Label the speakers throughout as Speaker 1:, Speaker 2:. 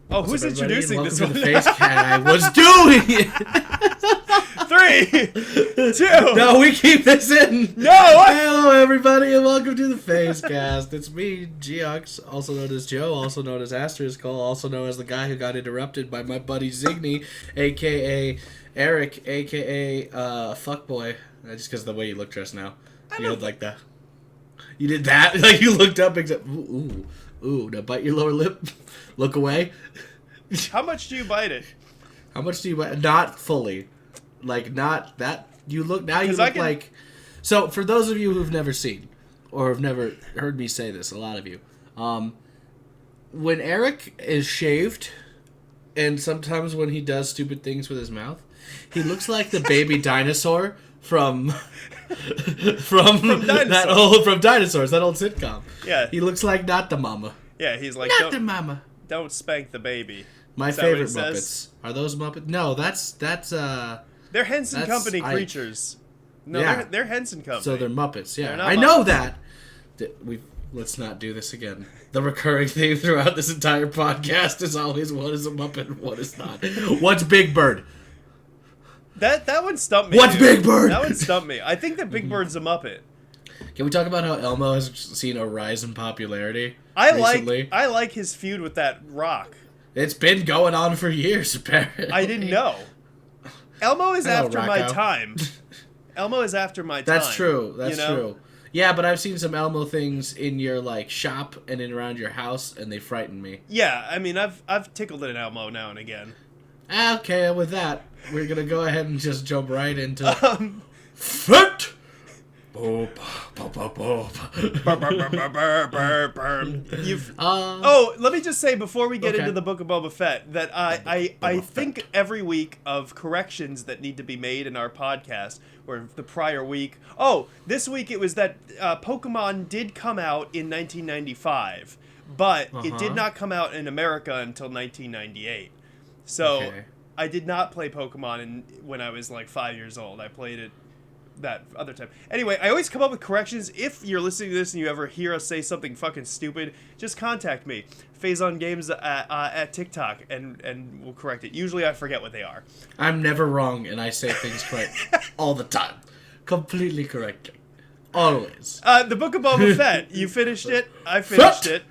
Speaker 1: Oh, who's introducing this one?
Speaker 2: Welcome to the PhazeCast. I was doing it.
Speaker 1: 3, 2.
Speaker 2: No, we keep this in.
Speaker 1: No. What?
Speaker 2: Hello, everybody, and welcome to the PhazeCast. It's me, Jeox, also known as Joe, also known as Asterisk, also known as the guy who got interrupted by my buddy Xygni, a.k.a. Eric, a.k.a. Fuckboy. Just because of the way you look dressed now. You look like that. You did that? Like, you looked up and said, ooh, now bite your lower lip. Look away.
Speaker 1: How much do you bite it?
Speaker 2: How much do you bite? Not fully. Like, not that. You look, now you look like. So, for those of you who've never seen, or have never heard me say this, a lot of you, when Eric is shaved, and sometimes when he does stupid things with his mouth, he looks like the baby dinosaur from Dinosaurs, that old sitcom.
Speaker 1: Yeah.
Speaker 2: He looks like not the mama.
Speaker 1: Yeah, he's like,
Speaker 2: not the mama.
Speaker 1: Don't spank the baby.
Speaker 2: My favorite Muppets. Are those Muppets? No, that's
Speaker 1: they're Henson Company creatures. No,
Speaker 2: yeah.
Speaker 1: they're Henson Company.
Speaker 2: So they're Muppets, yeah.
Speaker 1: I
Speaker 2: know that. Let's not do this again. The recurring theme throughout this entire podcast is always what is a Muppet and what is not. What's Big Bird?
Speaker 1: That one stumped me.
Speaker 2: What's
Speaker 1: dude.
Speaker 2: Big Bird?
Speaker 1: That one stumped me. I think that Big Bird's a Muppet.
Speaker 2: Can we talk about how Elmo has seen a rise in popularity
Speaker 1: recently? I like his feud with that rock.
Speaker 2: It's been going on for years, apparently.
Speaker 1: I didn't know. Elmo is after my time. Elmo is after my time.
Speaker 2: That's true. That's true. Yeah, but I've seen some Elmo things in your shop and in around your house, and they frighten me.
Speaker 1: Yeah, I mean, I've tickled an Elmo now and again.
Speaker 2: Okay, with that, we're gonna go ahead and just jump right into Fett. Oh,
Speaker 1: let me just say before we get into the Book of Boba Fett that I think every week of corrections that need to be made in our podcast, or the prior week. Oh, this week it was that Pokemon did come out in 1995, but it did not come out in America until 1998. So I did not play Pokemon when I was like 5 years old. I played it that other time. Anyway, I always come up with corrections. If you're listening to this and you ever hear us say something fucking stupid, just contact me. PhazeOnGames at TikTok, and we'll correct it. Usually I forget what they are.
Speaker 2: I'm never wrong, and I say things correct all the time. Completely correct. Always.
Speaker 1: The Book of Boba Fett. You finished it. I finished it.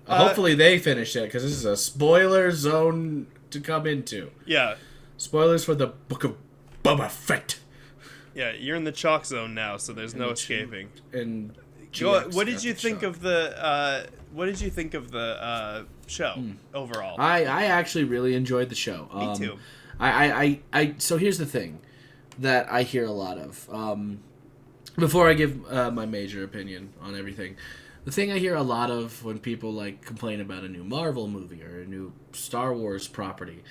Speaker 2: Hopefully they finished it, because this is a spoiler zone to come into.
Speaker 1: Yeah.
Speaker 2: Spoilers for the Book of Boba Fett.
Speaker 1: Yeah, you're in the chalk zone now, so there's no escaping.
Speaker 2: And
Speaker 1: what did you think of the show overall?
Speaker 2: I actually really enjoyed the show.
Speaker 1: Me too.
Speaker 2: So here's the thing that I hear a lot of. Before I give my major opinion on everything, the thing I hear a lot of when people complain about a new Marvel movie or a new Star Wars property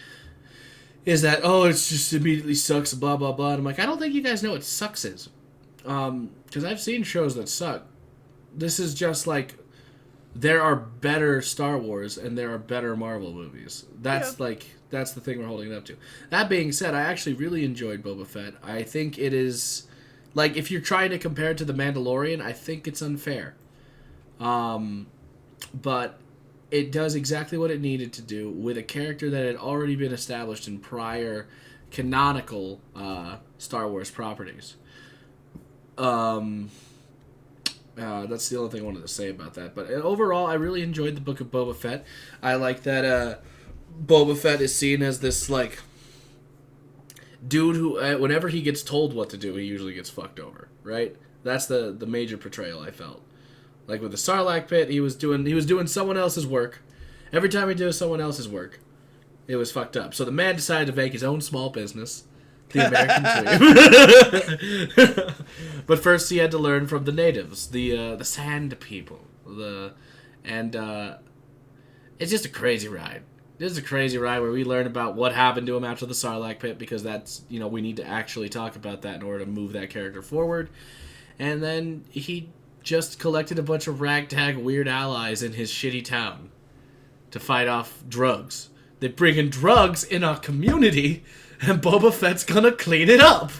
Speaker 2: is that, it's just immediately sucks, blah, blah, blah. And I'm like, I don't think you guys know what sucks is. Because I've seen shows that suck. This is just there are better Star Wars and there are better Marvel movies. That's that's the thing we're holding it up to. That being said, I actually really enjoyed Boba Fett. I think it is, if you're trying to compare it to The Mandalorian, I think it's unfair. But it does exactly what it needed to do with a character that had already been established in prior canonical Star Wars properties. That's the only thing I wanted to say about that. But overall, I really enjoyed the Book of Boba Fett. I like that Boba Fett is seen as this, dude who, whenever he gets told what to do, he usually gets fucked over, right? That's the major portrayal I felt. With the Sarlacc pit, he was doing someone else's work. Every time he did someone else's work, it was fucked up. So the man decided to make his own small business, the American dream. But first, he had to learn from the natives, the Sand People, it's just a crazy ride. This is a crazy ride where we learn about what happened to him after the Sarlacc pit, because that's we need to actually talk about that in order to move that character forward. And then he just collected a bunch of ragtag weird allies in his shitty town to fight off drugs. They bring in drugs in our community, and Boba Fett's gonna clean it up.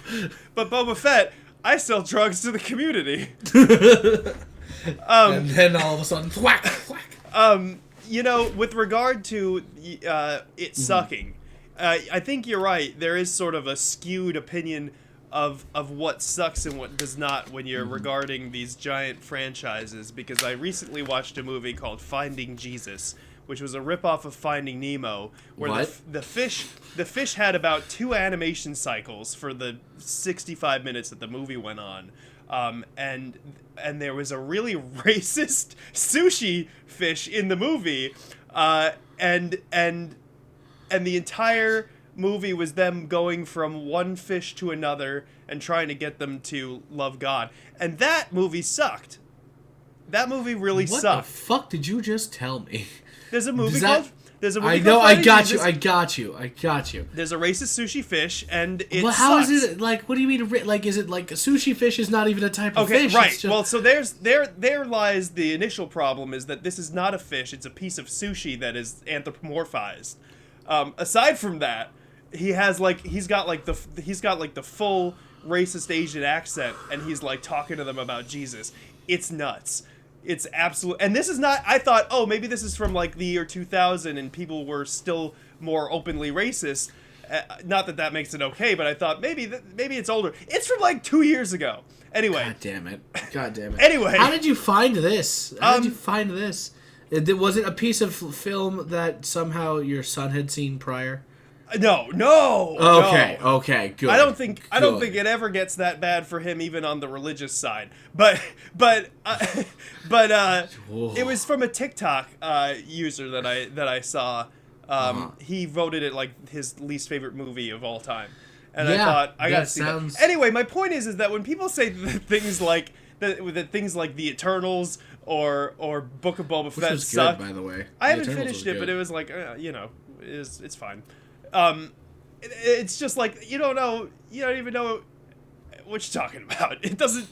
Speaker 1: But Boba Fett, I sell drugs to the community.
Speaker 2: And then all of a sudden, thwack, thwack.
Speaker 1: with regard to it sucking, I think you're right. There is sort of a skewed opinion of what sucks and what does not when you're regarding these giant franchises, because I recently watched a movie called Finding Jesus, which was a ripoff of Finding Nemo, where the fish had about 2 animation cycles for the 65 minutes that the movie went on. And there was a really racist sushi fish in the movie, and the entire movie was them going from one fish to another and trying to get them to love God. And that movie sucked. That movie really sucked.
Speaker 2: What the fuck did you just tell me?
Speaker 1: There's a movie called...
Speaker 2: I know, I got you.
Speaker 1: There's a racist sushi fish, and it
Speaker 2: Well, how is it, like, what do you mean, like, is it, like, a sushi fish is not even a type of fish?
Speaker 1: Okay, right. Just... Well, so there lies the initial problem, is that this is not a fish, it's a piece of sushi that is anthropomorphized. Aside from that, he's got the full racist Asian accent, and he's, like, talking to them about Jesus. It's nuts. It's absolute, and this is not. I thought, oh, maybe this is from like the year 2000, and people were still more openly racist. Not that makes it okay, but I thought maybe it's older. It's from like 2 years ago. Anyway,
Speaker 2: God damn it.
Speaker 1: Anyway,
Speaker 2: how did you find this? Was it a piece of film that somehow your son had seen prior?
Speaker 1: No.
Speaker 2: Okay, good.
Speaker 1: I don't think it ever gets that bad for him, even on the religious side. But it was from a TikTok user that I saw. He voted it like his least favorite movie of all time, and I thought I gotta see that. Anyway, my point is that when people say things like the Eternals or Book of Boba Fett suck,
Speaker 2: by the way,
Speaker 1: I haven't finished it, but it was like it's fine. It's just like you don't even know what you're talking about. It doesn't.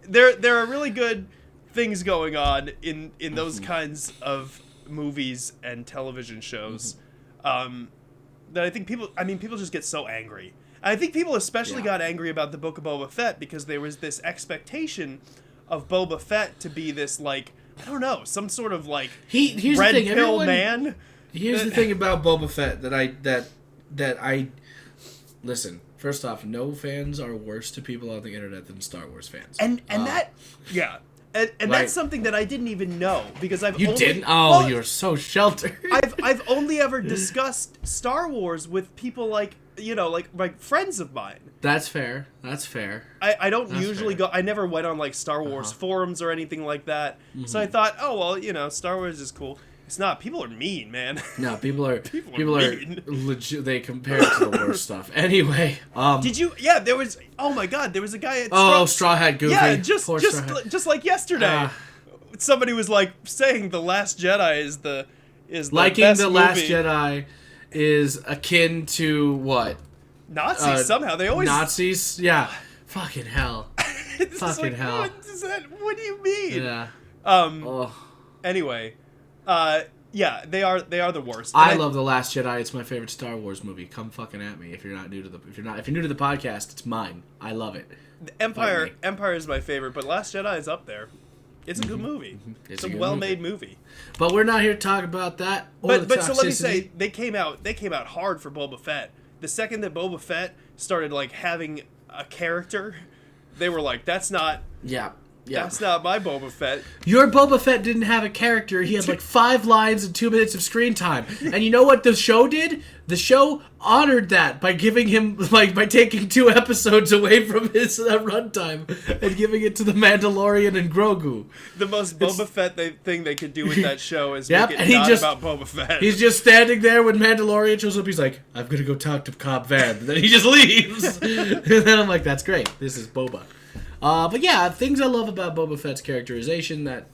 Speaker 1: There are really good things going on in those kinds of movies and television shows, that I think people just get so angry. And I think people especially got angry about the Book of Boba Fett because there was this expectation of Boba Fett to be this, like, I don't know, some sort of like
Speaker 2: here's
Speaker 1: red
Speaker 2: the thing,
Speaker 1: pill man.
Speaker 2: Here's the thing about Boba Fett that I listen. First off, no fans are worse to people on the internet than Star Wars fans.
Speaker 1: And that's something that I didn't even know, because
Speaker 2: you're so sheltered.
Speaker 1: I've only ever discussed Star Wars with people like friends of mine.
Speaker 2: That's fair.
Speaker 1: I don't usually go. I never went on like Star Wars forums or anything like that. So I thought, oh well, Star Wars is cool. It's not. People are mean, man.
Speaker 2: No, people are legit. They compare it to the worst stuff. Anyway,
Speaker 1: did you? Yeah, there was. Oh my God, there was a guy at
Speaker 2: Straw Hat Goofy.
Speaker 1: Yeah, just like yesterday, somebody was like saying The Last Jedi is the
Speaker 2: liking
Speaker 1: best
Speaker 2: The
Speaker 1: movie.
Speaker 2: Last Jedi is akin to what?
Speaker 1: Nazis. Somehow they always
Speaker 2: Nazis. Yeah, fucking hell. Fucking hell.
Speaker 1: What do you mean?
Speaker 2: Yeah.
Speaker 1: Anyway. Yeah, they are the worst.
Speaker 2: I love The Last Jedi. It's my favorite Star Wars movie. Come fucking at me if you're new to the podcast. It's mine. I love it.
Speaker 1: Empire is my favorite, but Last Jedi is up there. It's a good movie. It's a well-made movie.
Speaker 2: But we're not here to talk about that.
Speaker 1: But so let me say, they came out hard for Boba Fett. The second that Boba Fett started like having a character, they were like, that's not.
Speaker 2: Yeah.
Speaker 1: That's not my Boba Fett.
Speaker 2: Your Boba Fett didn't have a character. He had like 5 lines and 2 minutes of screen time. And you know what the show did? The show honored that by giving him, by taking 2 episodes away from his runtime and giving it to the Mandalorian and Grogu.
Speaker 1: The most Boba Fett thing they could do with that show is make it not about Boba Fett.
Speaker 2: He's just standing there when Mandalorian shows up. He's like, I'm going to go talk to Cobb Vanth. And then he just leaves. And then I'm like, that's great. This is Boba. But yeah, things I love about Boba Fett's characterization that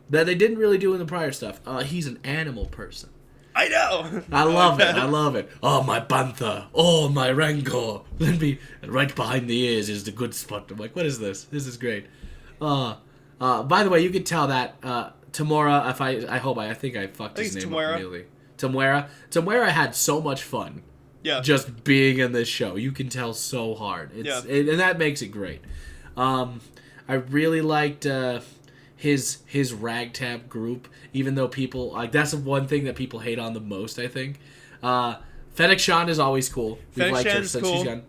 Speaker 2: they didn't really do in the prior stuff. He's an animal person.
Speaker 1: I know.
Speaker 2: I love it. Oh, my bantha. Oh, my rancor. Then right behind the ears is the good spot. I'm like, what is this? This is great. By the way, you could tell that Tamora. I think I fucked his name up immediately. Tamora had so much fun.
Speaker 1: Yeah.
Speaker 2: Just being in this show, you can tell so hard. And that makes it great. I really liked his ragtag group, even though people like that's the one thing that people hate on the most, I think. Fennec Shand is always cool. We've liked her since she's young.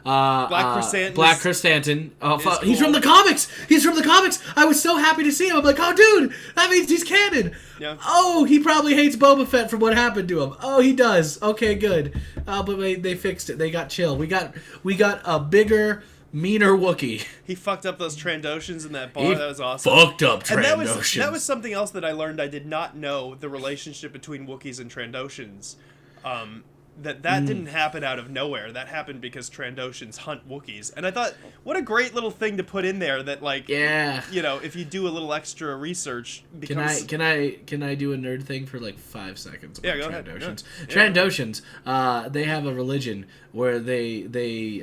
Speaker 2: Black Chrysanthemum. Oh, he's from the comics. He's from the comics. I was so happy to see him. I'm like, oh, dude, that means he's canon.
Speaker 1: Yeah.
Speaker 2: Oh, he probably hates Boba Fett from what happened to him. Oh, he does. Okay, good. But they fixed it. They got chill. We got a bigger, meaner Wookiee.
Speaker 1: He fucked up those Trandoshans in that bar. That was awesome.
Speaker 2: Fucked up Trandoshans.
Speaker 1: And that was something else that I learned. I did not know the relationship between Wookiees and Trandoshans. That didn't happen out of nowhere. That happened because Trandoshans hunt Wookiees. And I thought, what a great little thing to put in there that, like, you know, if you do a little extra research, becomes... Can I do a nerd thing for, like, 5 seconds about Trandoshans? Trandoshans, they have a religion where they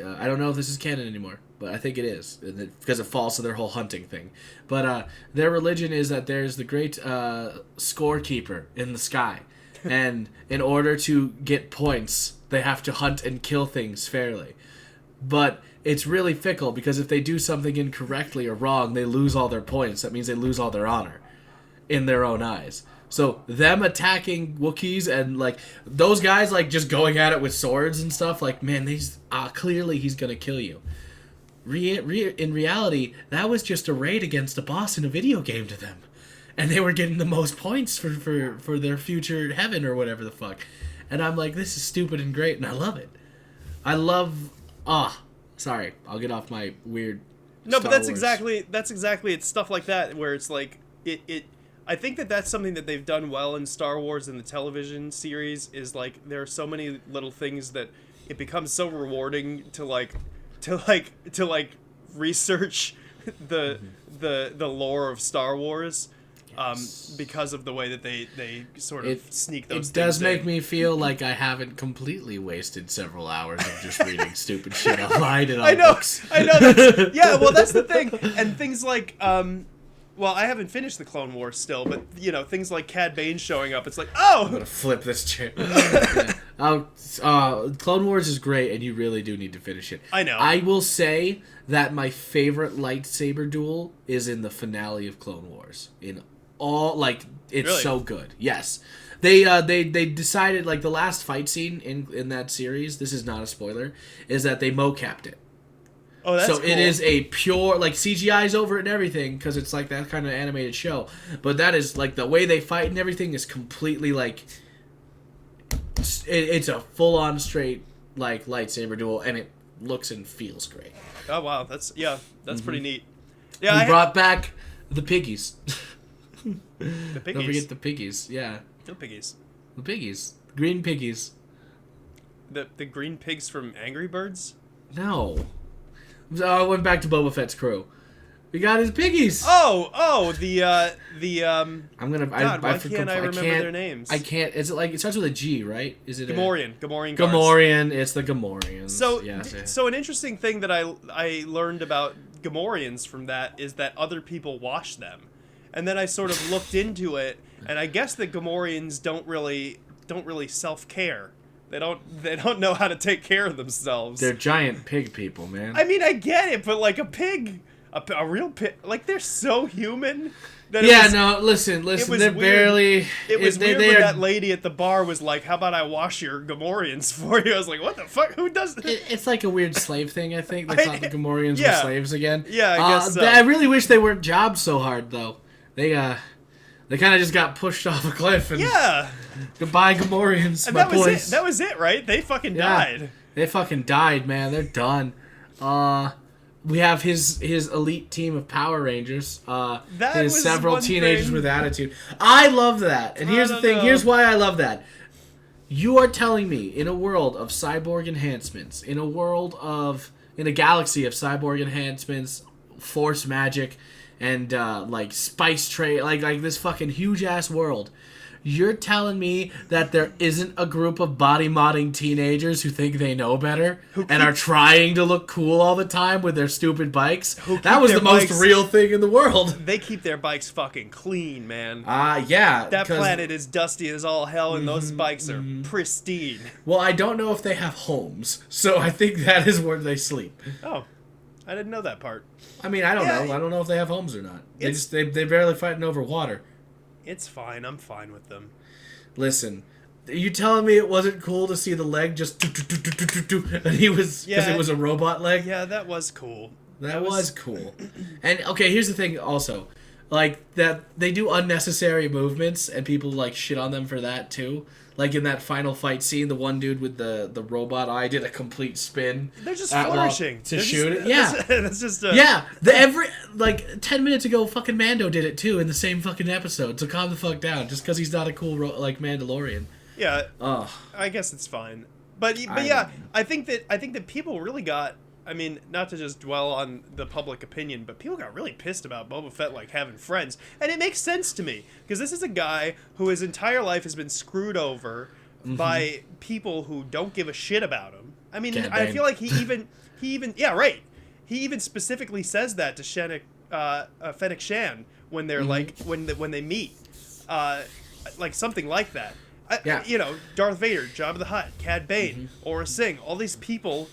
Speaker 1: I don't know if this is canon anymore, but I think it is, because it falls to their whole hunting thing. But their religion is that there's the great scorekeeper in the sky. And in order to get points, they have to hunt and kill things fairly. But it's really fickle, because if they do something incorrectly or wrong, they lose all their points. That means they lose all their honor in their own eyes. So them attacking Wookiees and, like, those guys, like, just going at it with swords and stuff, like, man, clearly he's going to kill you. In reality, that was just a raid against a boss in a video game to them. And they were getting the most points for their future heaven or whatever the fuck. And I'm like, this is stupid and great, and I love it. I love... sorry. I'll get off my weird No,
Speaker 2: Star
Speaker 1: but that's
Speaker 2: Wars.
Speaker 1: exactly it's stuff like that where it's like... I think that's something that they've done well in Star Wars in the television series, is like there are so many little things that it becomes so rewarding to research the lore of Star Wars. Because of the way that they sort of sneak those things in. It does
Speaker 2: make me feel like I haven't completely wasted several hours of just reading stupid shit online and on books.
Speaker 1: I know. That's the thing. And things like, well, I haven't finished the Clone Wars still, but, you know, things like Cad Bane showing up, it's like, oh!
Speaker 2: I'm gonna flip this chair. Clone Wars is great, and you really do need to finish it.
Speaker 1: I know.
Speaker 2: I will say that my favorite lightsaber duel is in the finale of Clone Wars. It's
Speaker 1: really?
Speaker 2: So good. Yes. They decided, like, the last fight scene in that series, this is not a spoiler, is that they mocapped it.
Speaker 1: Oh, that's
Speaker 2: so
Speaker 1: cool.
Speaker 2: It is a pure, like, CGI's over it and everything, because it's like that kind of animated show. But that is, like, the way they fight and everything is completely, like, it's a full-on straight, like, lightsaber duel, and it looks and feels great.
Speaker 1: Oh, wow. That's pretty neat.
Speaker 2: Yeah, we brought back the piggies.
Speaker 1: The piggies.
Speaker 2: Don't forget the piggies, yeah.
Speaker 1: The piggies.
Speaker 2: The piggies. Green piggies.
Speaker 1: The green pigs from Angry Birds?
Speaker 2: No. I went back to Boba Fett's crew. We got his piggies.
Speaker 1: I'm
Speaker 2: gonna.
Speaker 1: Why can't I remember their names?
Speaker 2: I can't. Is it like it starts with a G, right? Is it
Speaker 1: Gamorrean? Gamorrean.
Speaker 2: Gamorrean. It's the Gamorreans.
Speaker 1: So,
Speaker 2: yes.
Speaker 1: So an interesting thing that I learned about Gamorreans from that is that other people wash them, and then I sort of looked into it, and I guess the Gamorreans don't really self-care. They don't know how to take care of themselves.
Speaker 2: They're giant pig people, man.
Speaker 1: I mean, I get it, but like a pig, a real pig, like they're so human.
Speaker 2: Listen. They're barely.
Speaker 1: It was weird when that lady at the bar was like, "How about I wash your Gamorreans for you?" I was like, "What the fuck? Who does that?"
Speaker 2: It's like a weird slave thing. I think they thought the Gamorreans were slaves again.
Speaker 1: Yeah, I guess so.
Speaker 2: I really wish they weren't jobbed so hard though. They kind of just got pushed off a cliff. And goodbye, Gamorreans,
Speaker 1: and
Speaker 2: my boys.
Speaker 1: That was it, right? They fucking died.
Speaker 2: They fucking died, man. They're done. We have his elite team of Power Rangers. His several teenagers with attitude. I love that. And here's the thing. Here's why I love that. You are telling me, in a world of cyborg enhancements, in a galaxy of cyborg enhancements, force magic, and like spice trade, like this fucking huge ass world, you're telling me that there isn't a group of body modding teenagers who think they know better and are trying to look cool all the time with their stupid bikes? That was the most real thing in the world.
Speaker 1: They keep their bikes fucking clean, man.
Speaker 2: Yeah.
Speaker 1: That planet is dusty as all hell, and those bikes are pristine.
Speaker 2: Well, I don't know if they have homes, so I think that is where they sleep.
Speaker 1: Oh. I didn't know that part.
Speaker 2: I mean, I don't know. I don't know if they have homes or not. They're barely fighting over water.
Speaker 1: It's fine. I'm fine with them.
Speaker 2: Listen, are you telling me it wasn't cool to see the leg just and he was because it was a robot leg?
Speaker 1: Yeah, that was cool.
Speaker 2: That was cool. And okay, here's the thing also. Like that they do unnecessary movements and people like shit on them for that too. Like in that final fight scene, the one dude with the robot eye did a complete spin.
Speaker 1: They're just flourishing
Speaker 2: to shoot it. Yeah,
Speaker 1: that's just
Speaker 2: every 10 minutes ago, fucking Mando did it too in the same fucking episode. So calm the fuck down, just because he's not a cool like Mandalorian.
Speaker 1: Yeah. I guess it's fine, but yeah, I think that people really got. I mean, not to just dwell on the public opinion, but people got really pissed about Boba Fett, like, having friends. And it makes sense to me, because this is a guy who his entire life has been screwed over by people who don't give a shit about him. I mean, I feel like he even specifically says that to Fennec Shan when they're, like, when they meet. Like, something like that. You know, Darth Vader, Jabba the Hutt, Cad Bane, Aurra Sing, all these people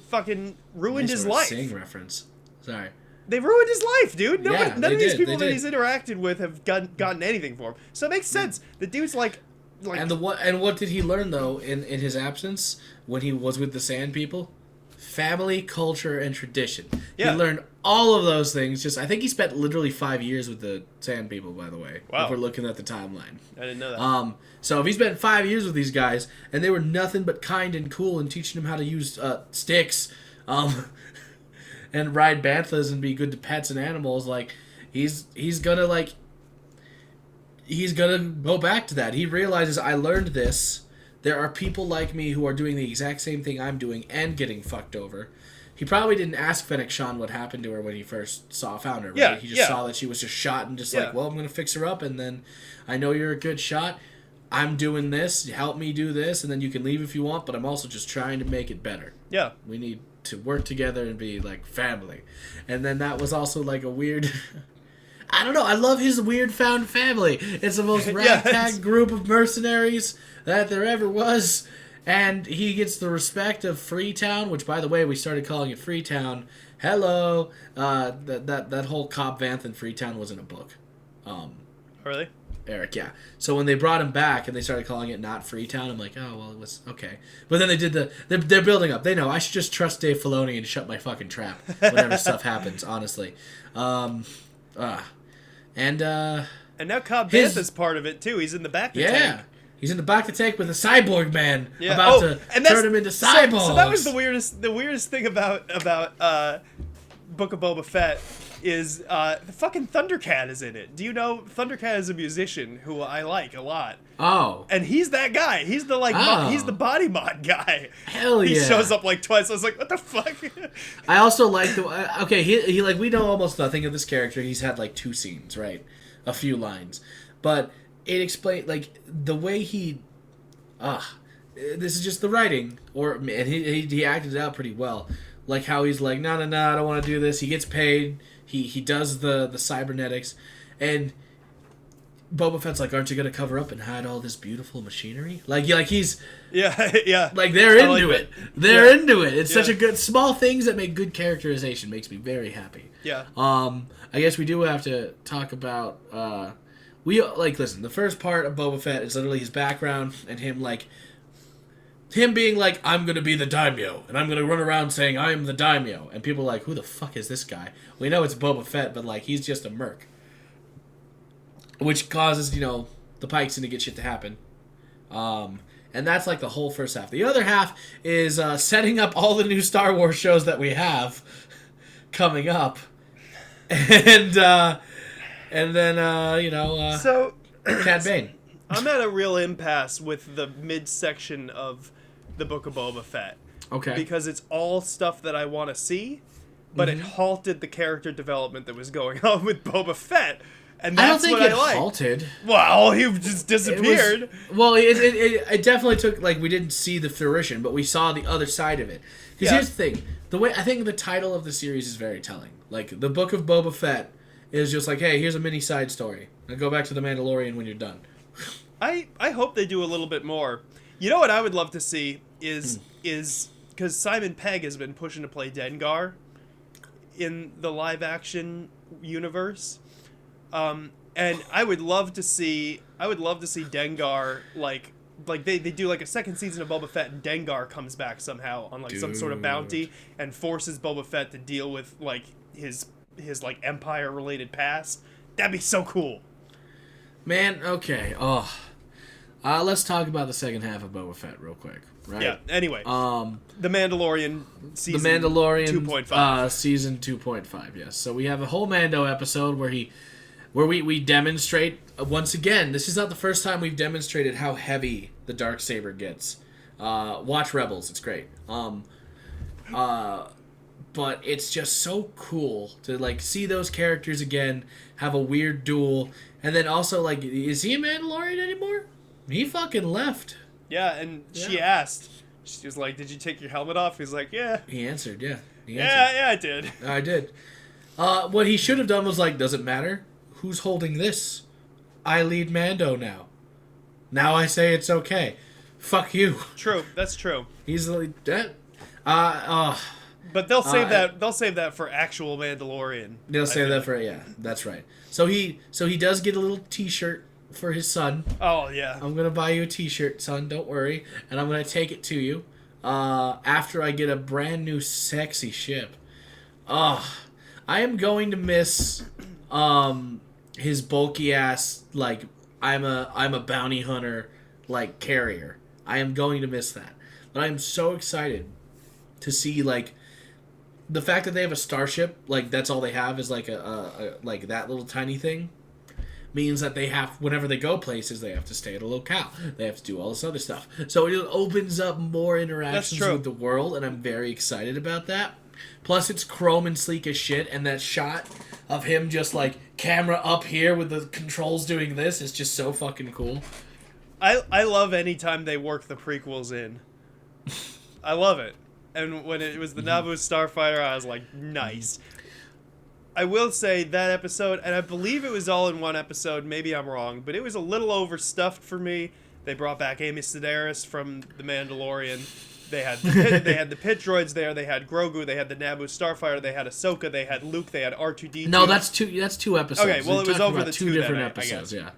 Speaker 1: fucking ruined his life.
Speaker 2: Sing reference. Sorry.
Speaker 1: They ruined his life, dude. None of these people that he's interacted with have gotten anything for him. So it makes sense. The dude's like
Speaker 2: and what did he learn though in his absence when he was with the Sand People? Family, culture, and tradition. Yeah. He learned all of those things. I think he spent literally 5 years with the Sand People, by the way. Wow. If we're looking at the timeline.
Speaker 1: I didn't know that.
Speaker 2: So if he spent 5 years with these guys, and they were nothing but kind and cool and teaching him how to use sticks, and ride banthas and be good to pets and animals, like, he's gonna go back to that. He realizes, I learned this. There are people like me who are doing the exact same thing I'm doing and getting fucked over. He probably didn't ask Fennec Shan what happened to her when he first found her, right?
Speaker 1: Yeah,
Speaker 2: he just saw that she was just shot and just like, well, I'm going to fix her up, and then I know you're a good shot. I'm doing this. Help me do this, and then you can leave if you want, but I'm also just trying to make it better.
Speaker 1: Yeah.
Speaker 2: We need to work together and be, like, family. And then that was also, like, a weird... I don't know. I love his weird found family. It's the most ragtag group of mercenaries that there ever was. And he gets the respect of Freetown, which, by the way, we started calling it Freetown. Hello. That whole Cobb Vanth in Freetown was in a book.
Speaker 1: Really?
Speaker 2: Eric, yeah. So when they brought him back and they started calling it not Freetown, I'm like, oh, well, it was okay. But then they did they're building up. They know I should just trust Dave Filoni and shut my fucking trap whenever stuff happens, honestly. And
Speaker 1: now Cobb Vanth is part of it too. He's in the back of the tank.
Speaker 2: He's in the back of the tank with a cyborg man about to turn him into cyborgs.
Speaker 1: So that was the weirdest thing about Book of Boba Fett is the fucking Thundercat is in it. Do you know Thundercat is a musician who I like a lot? Oh. And he's that guy. He's the he's the body mod guy.
Speaker 2: Hell yeah.
Speaker 1: He shows up like twice. I was like, what the fuck?
Speaker 2: I also like the he like we know almost nothing of this character. He's had like 2 scenes, right? A few lines. But it explained like the way he this is just the writing and he acted it out pretty well. Like how he's like, no, I don't want to do this. He gets paid. He does the cybernetics, and Boba Fett's like, aren't you gonna cover up and hide all this beautiful machinery? Like he's like they're into it. They're into it. It's such a good small things that make good characterization. Makes me very happy.
Speaker 1: Yeah.
Speaker 2: I guess we do have to talk about listen. The first part of Boba Fett is literally his background and him being like, I'm going to be the daimyo, and I'm going to run around saying, I am the daimyo. And people are like, who the fuck is this guy? We know it's Boba Fett, but, like, he's just a merc. Which causes, the Pikes to get shit to happen. And that's, like, the whole first half. The other half is setting up all the new Star Wars shows that we have coming up. And then,
Speaker 1: so,
Speaker 2: Cad Bane.
Speaker 1: I'm at a real impasse with the midsection of the Book of Boba Fett.
Speaker 2: Okay.
Speaker 1: Because it's all stuff that I want to see, but it halted the character development that was going on with Boba Fett. And that's what I like.
Speaker 2: Halted.
Speaker 1: Well, he just disappeared.
Speaker 2: It definitely took, we didn't see the fruition, but we saw the other side of it. Because here's the thing. I think the title of the series is very telling. Like, the Book of Boba Fett is just like, hey, here's a mini side story. Now go back to The Mandalorian when you're done.
Speaker 1: I hope they do a little bit more. You know what I would love to see is because Simon Pegg has been pushing to play Dengar in the live action universe. And I would love to see Dengar like they do like a second season of Boba Fett, and Dengar comes back somehow on like some sort of bounty and forces Boba Fett to deal with like his like Empire related past. That'd be so cool.
Speaker 2: Man, okay. Let's talk about the second half of Boba Fett real quick. Right.
Speaker 1: Yeah. Anyway, The Mandalorian season 2.5.
Speaker 2: Season 2.5. Yes. So we have a whole Mando episode where we demonstrate once again. This is not the first time we've demonstrated how heavy the Darksaber gets. Watch Rebels. It's great. But it's just so cool to like see those characters again, have a weird duel, and then also like, is he a Mandalorian anymore? He fucking left.
Speaker 1: Yeah, and she asked. She was like, "Did you take your helmet off?" He's like, "Yeah."
Speaker 2: He answered, yeah.
Speaker 1: Yeah, I did.
Speaker 2: I did. What he should have done was like, does it matter? Who's holding this? I lead Mando now. Now I say it's okay. Fuck you.
Speaker 1: True, that's true.
Speaker 2: He's like that.
Speaker 1: But they'll save that. They'll save that for actual Mandalorian.
Speaker 2: They'll save that for That's right. So he does get a little T-shirt for his son.
Speaker 1: Oh yeah.
Speaker 2: I'm gonna buy you a T-shirt, son. Don't worry, and I'm gonna take it to you after I get a brand new sexy ship. I am going to miss his bulky ass like I'm a bounty hunter like carrier. I am going to miss that, but I am so excited to see like the fact that they have a starship, like that's all they have is like a like that little tiny thing, means that they have, whenever they go places, they have to stay at a locale. They have to do all this other stuff. So it opens up more interactions with the world, and I'm very excited about that. Plus, it's chrome and sleek as shit, and that shot of him just like camera up here with the controls doing this is just so fucking cool.
Speaker 1: I love any time they work the prequels in. I love it. And when it was the Naboo Starfighter, I was like, nice. I will say that episode, and I believe it was all in one episode, maybe I'm wrong, but it was a little overstuffed for me. They brought back Amy Sedaris from The Mandalorian. They had the pit droids there, they had Grogu, they had the Naboo Starfighter, they had Ahsoka, they had Luke, they had R2-D2.
Speaker 2: No, that's two episodes.
Speaker 1: Okay, well, it was over the
Speaker 2: two different
Speaker 1: then,
Speaker 2: episodes, yeah.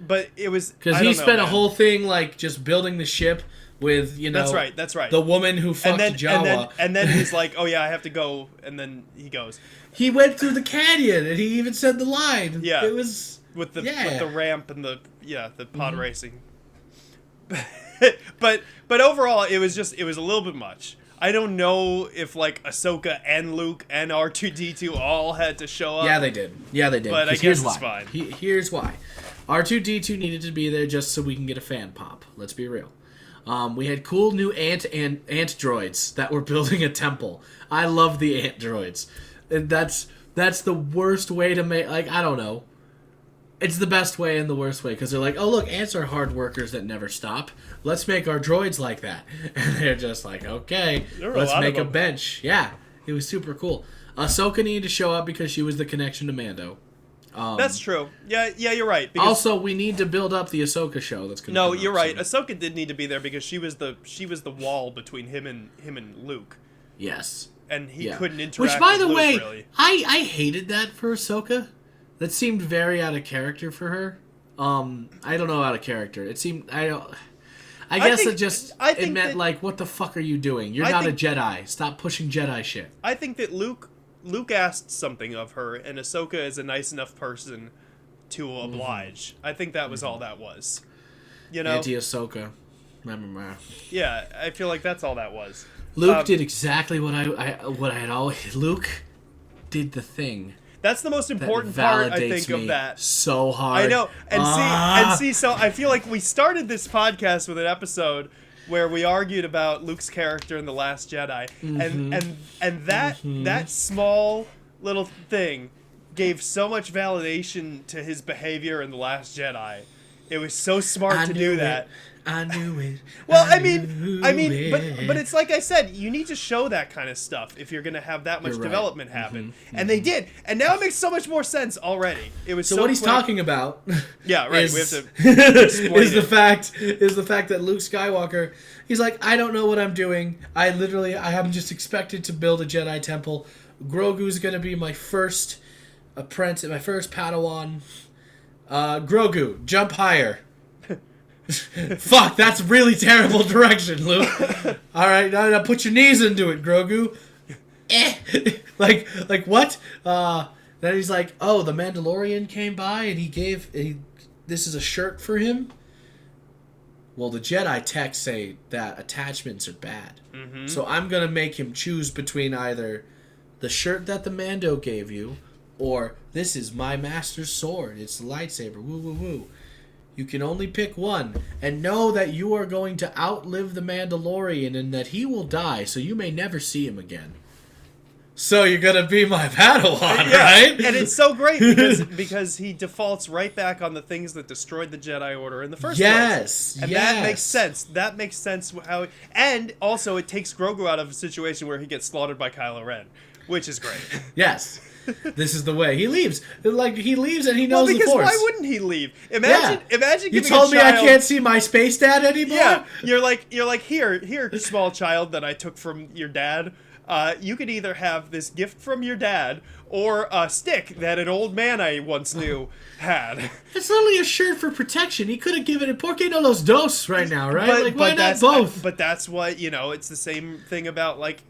Speaker 1: But it was...
Speaker 2: Because he spent a whole thing, like, just building the ship with, you know...
Speaker 1: That's right.
Speaker 2: The woman who fucked Jawa.
Speaker 1: And then he's like, oh yeah, I have to go, and then he goes.
Speaker 2: He went through the canyon, and he even said the line.
Speaker 1: Yeah.
Speaker 2: It was...
Speaker 1: With the ramp and the pod racing. But overall, it was a little bit much. I don't know if like Ahsoka and Luke and R2-D2 all had to show up.
Speaker 2: Yeah, they did. But I
Speaker 1: guess it's fine.
Speaker 2: Here's why. R2-D2 needed to be there just so we can get a fan pop. Let's be real. We had cool new ant droids that were building a temple. I love the ant droids. And that's the worst way to make... Like, I don't know. It's the best way and the worst way, because they're like, oh, look, ants are hard workers that never stop. Let's make our droids like that. And they're just like, okay, let's make a bench. Yeah, it was super cool. Ahsoka needed to show up because she was the connection to Mando.
Speaker 1: That's true. Yeah, you're right.
Speaker 2: Because also, we need to build up the Ahsoka show. That's gonna
Speaker 1: No, you're right. Ahsoka did need to be there because she was the wall between him and Luke.
Speaker 2: Yes.
Speaker 1: And he couldn't interact with Luke,
Speaker 2: Which, by the way,
Speaker 1: really.
Speaker 2: I hated that for Ahsoka. That seemed very out of character for her. I don't know, out of character. It seemed it meant like, what the fuck are you doing? You're not a Jedi. Stop pushing Jedi shit.
Speaker 1: I think that Luke asked something of her, and Ahsoka is a nice enough person to oblige. I think that was all that was. You know,
Speaker 2: anti-Ahsoka. Remember?
Speaker 1: Yeah, I feel like that's all that was.
Speaker 2: Luke did exactly what I had always. Luke did the thing.
Speaker 1: That's the most important part, I think, of that.
Speaker 2: So hard.
Speaker 1: I know. See, so I feel like we started this podcast with an episode where we argued about Luke's character in The Last Jedi. And that small little thing gave so much validation to his behavior in The Last Jedi. It was so smart to do that.
Speaker 2: I knew it.
Speaker 1: Well, I mean, but it's like I said, you need to show that kind of stuff if you're going to have that much development happen. And they did. And now it makes so much more sense already. It was so
Speaker 2: what he's talking about.
Speaker 1: Yeah, right.
Speaker 2: Is,
Speaker 1: we have to explain
Speaker 2: is the fact that Luke Skywalker, he's like, I don't know what I'm doing. I am just expected to build a Jedi temple Grogu's gonna be my first apprentice, my first Padawan. Grogu, jump higher. Fuck, that's really terrible direction, Luke. All right, now put your knees into it, Grogu. like what? Then he's like, oh, the Mandalorian came by and this is a shirt for him. Well, the Jedi texts say that attachments are bad. Mm-hmm. So I'm going to make him choose between either the shirt that the Mando gave you or this is my master's sword. It's the lightsaber. Woo, woo, woo. You can only pick one. And know that you are going to outlive the Mandalorian and that he will die, so you may never see him again. So you're going to be my Padawan, right?
Speaker 1: And it's so great because he defaults right back on the things that destroyed the Jedi Order in the first place. And that makes sense. That makes sense. And also it takes Grogu out of a situation where he gets slaughtered by Kylo Ren, which is great.
Speaker 2: Yes. This is the way. He leaves. Like, he leaves and he knows the Force.
Speaker 1: Because why wouldn't he leave? Imagine giving
Speaker 2: you told me I can't see my space dad anymore?
Speaker 1: Yeah. You're like, here, small child that I took from your dad. You could either have this gift from your dad or a stick that an old man I once knew had.
Speaker 2: It's literally a shirt for protection. He could have given it Por qué no los dos right now, right? Why not both?
Speaker 1: But that's what, it's the same thing about, like,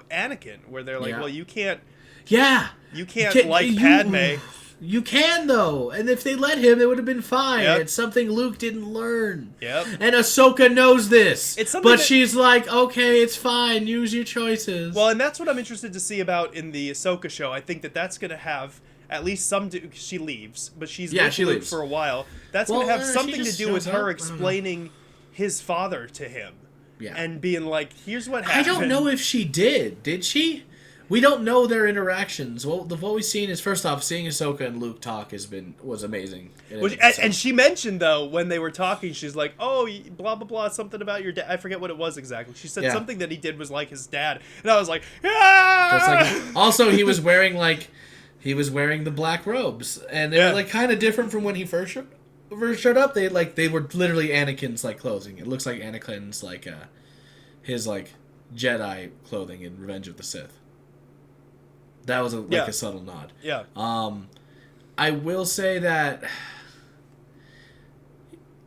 Speaker 1: Anakin, where they're like, well, you can't...
Speaker 2: Yeah.
Speaker 1: You can't like Padme.
Speaker 2: You can, though. And if they let him, it would have been fine.
Speaker 1: Yep.
Speaker 2: It's something Luke didn't learn.
Speaker 1: Yep.
Speaker 2: And Ahsoka knows this.
Speaker 1: But
Speaker 2: she's like, okay, it's fine. Use your choices.
Speaker 1: Well, and that's what I'm interested to see about in the Ahsoka show. I think that's going to have at least some... She leaves, but she's with Luke for a while. That's going to have something to do with her explaining his father to him. Yeah. And being like, here's what happened.
Speaker 2: I don't know if she did. Did she? We don't know their interactions. Well, what we've seen is, first off, seeing Ahsoka and Luke talk was amazing.
Speaker 1: And she mentioned, though, when they were talking, she's like, oh, blah, blah, blah, something about your dad. I forget what it was exactly. She said something that he did was like his dad. And I was like, ah!
Speaker 2: Also, he was wearing the black robes. And they were, kind of different from when he first showed up. They were literally Anakin's, clothing. It looks like Anakin's, his, Jedi clothing in Revenge of the Sith. That was a subtle nod.
Speaker 1: Yeah.
Speaker 2: I will say that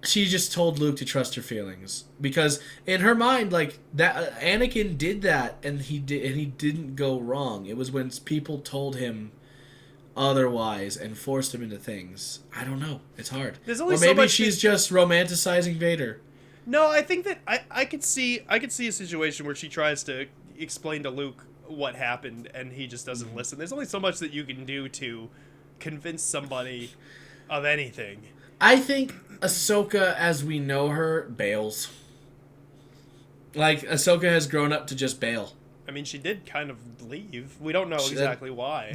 Speaker 2: she just told Luke to trust her feelings because in her mind, that Anakin did that and he didn't go wrong. It was when people told him otherwise and forced him into things. I don't know. It's hard. Or maybe she's just romanticizing Vader.
Speaker 1: No, I think that I could see a situation where she tries to explain to Luke what happened and he just doesn't listen. There's only so much that you can do to convince somebody of anything.
Speaker 2: I think Ahsoka, as we know her, bails. Ahsoka has grown up to just bail.
Speaker 1: I mean, she did kind of leave. We don't know exactly why.
Speaker 2: She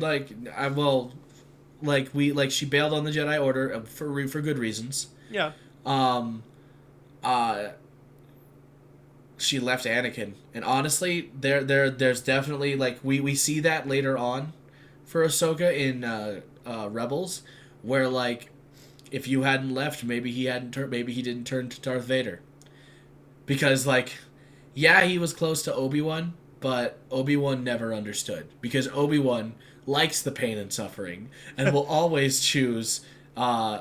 Speaker 2: bailed on the Jedi Order for good reasons.
Speaker 1: Yeah.
Speaker 2: She left Anakin, and honestly, there's definitely we see that later on for Ahsoka in Rebels, where if you hadn't left, maybe he didn't turn to Darth Vader, because he was close to Obi-Wan, but Obi-Wan never understood because Obi-Wan likes the pain and suffering and will always choose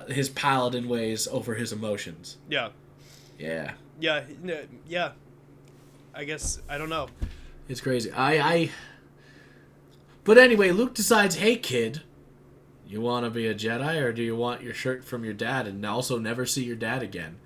Speaker 2: his paladin ways over his emotions.
Speaker 1: Yeah.
Speaker 2: Yeah.
Speaker 1: Yeah. Yeah. I guess, I don't know.
Speaker 2: It's crazy. But anyway, Luke decides, hey, kid, you want to be a Jedi, or do you want your shirt from your dad and also never see your dad again?